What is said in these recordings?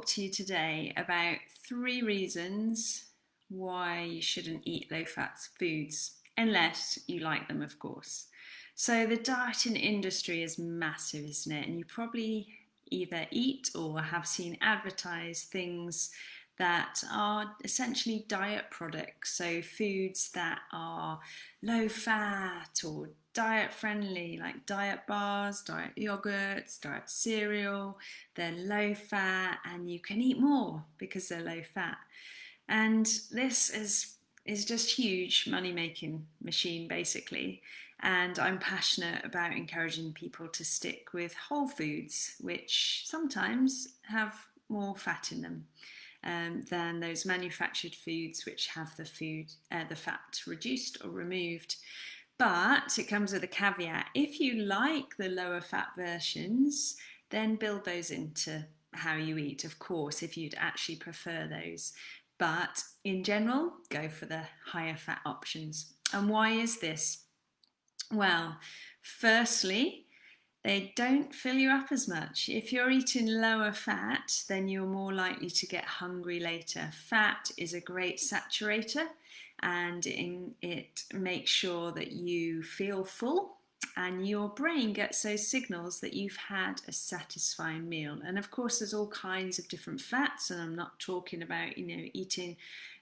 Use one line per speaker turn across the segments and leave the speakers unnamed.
talk to you today about 3 reasons why you shouldn't eat low-fat foods, unless you like them, of course. So the dieting industry is massive, isn't it? And you probably either eat or have seen advertised things that are essentially diet products. So foods that are low fat or diet friendly, like diet bars, diet yogurts, diet cereal. They're low fat and you can eat more because they're low fat. And this is just huge money making machine basically. And I'm passionate about encouraging people to stick with whole foods, which sometimes have more fat in them than those manufactured foods which have the fat reduced or removed. But it comes with a caveat. If you like the lower fat versions, then build those into how you eat, of course, if you'd actually prefer those. But in general, go for the higher fat options. And why is this? Well, firstly, they don't fill you up as much. If you're eating lower fat, then you're more likely to get hungry later. Fat is a great saturator and it makes sure that you feel full and your brain gets those signals that you've had a satisfying meal. And of course, there's all kinds of different fats, and I'm not talking about, eating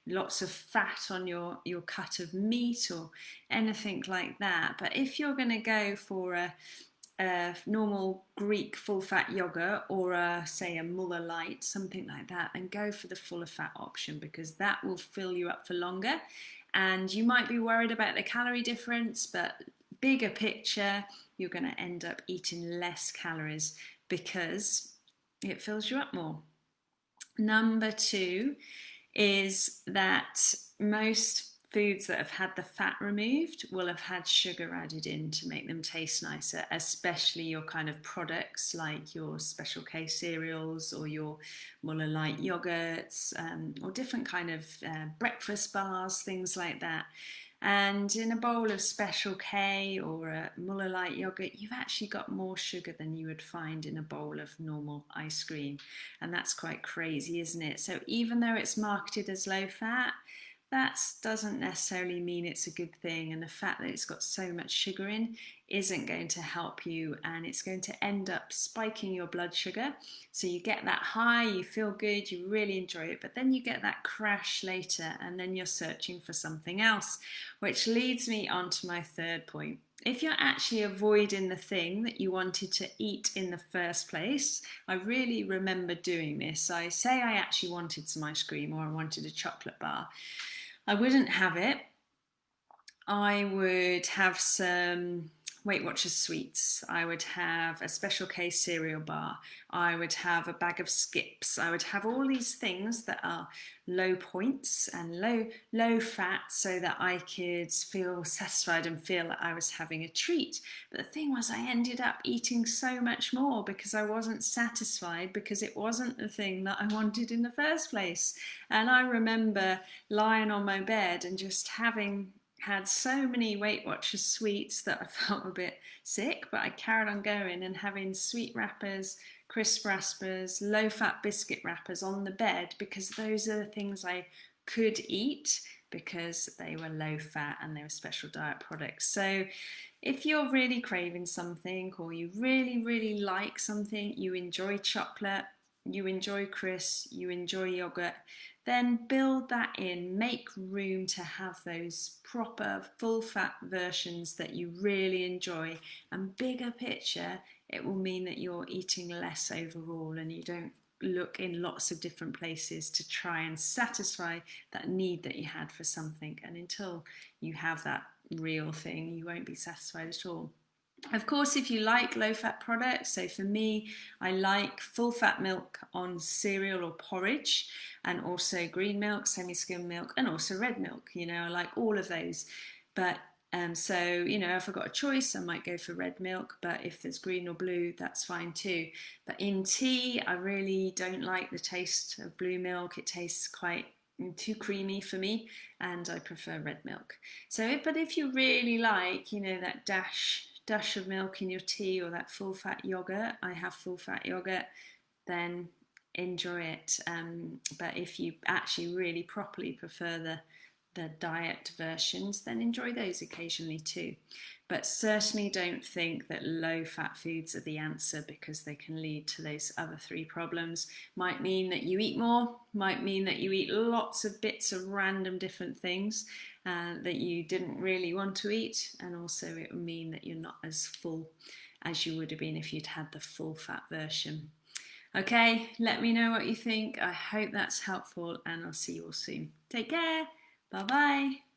lots of fat on your cut of meat or anything like that. But if you're going to go for a normal Greek full fat yogurt or say a Muller Light, something like that, and go for the fuller fat option because that will fill you up for longer. And you might be worried about the calorie difference, but bigger picture, you're going to end up eating less calories because it fills you up more. Number 2 is that most foods that have had the fat removed will have had sugar added in to make them taste nicer, especially your kind of products like your Special K cereals or your Muller Light yogurts or different kind of breakfast bars, things like that. And in a bowl of Special K or a Muller Light yogurt, you've actually got more sugar than you would find in a bowl of normal ice cream. And that's quite crazy, isn't it? So even though it's marketed as low fat, that doesn't necessarily mean it's a good thing, and the fact that it's got so much sugar in isn't going to help you, and it's going to end up spiking your blood sugar. So you get that high, you feel good, you really enjoy it, but then you get that crash later, and then you're searching for something else, which leads me on to my third point. If you're actually avoiding the thing that you wanted to eat in the first place, I really remember doing this. I say I actually wanted some ice cream or I wanted a chocolate bar. I wouldn't have it. I would have some Weight Watchers sweets. I would have a Special K cereal bar. I would have a bag of Skips. I would have all these things that are low points and low fat so that I could feel satisfied and feel that I was having a treat. But the thing was, I ended up eating so much more because I wasn't satisfied because it wasn't the thing that I wanted in the first place. And I remember lying on my bed and just having had so many Weight Watchers sweets that I felt a bit sick, but I carried on going and having sweet wrappers, crisp wrappers, low fat biscuit wrappers on the bed because those are the things I could eat because they were low fat and they were special diet products. So if you're really craving something or you really like something, you enjoy chocolate, you enjoy crisps, you enjoy yogurt, then build that in, make room to have those proper full fat versions that you really enjoy, and bigger picture, it will mean that you're eating less overall and you don't look in lots of different places to try and satisfy that need that you had for something. And until you have that real thing, you won't be satisfied at all. Of course, if you like low-fat products, so for me, I like full-fat milk on cereal or porridge, and also green milk, semi-skim milk, and also red milk. I like all of those. But so, if I've got a choice, I might go for red milk, but if there's green or blue, that's fine too. But in tea, I really don't like the taste of blue milk. It tastes quite too creamy for me, and I prefer red milk. So, but if you really like, that dash of milk in your tea or that full fat yogurt, I have full fat yogurt, then enjoy it. But if you actually really properly prefer the diet versions, then enjoy those occasionally too. But certainly don't think that low fat foods are the answer, because they can lead to those other three problems. Might mean that you eat more, might mean that you eat lots of bits of random different things that you didn't really want to eat, and also it will mean that you're not as full as you would have been if you'd had the full fat version. Okay, let me know what you think. I hope that's helpful, and I'll see you all soon. Take care. Bye bye.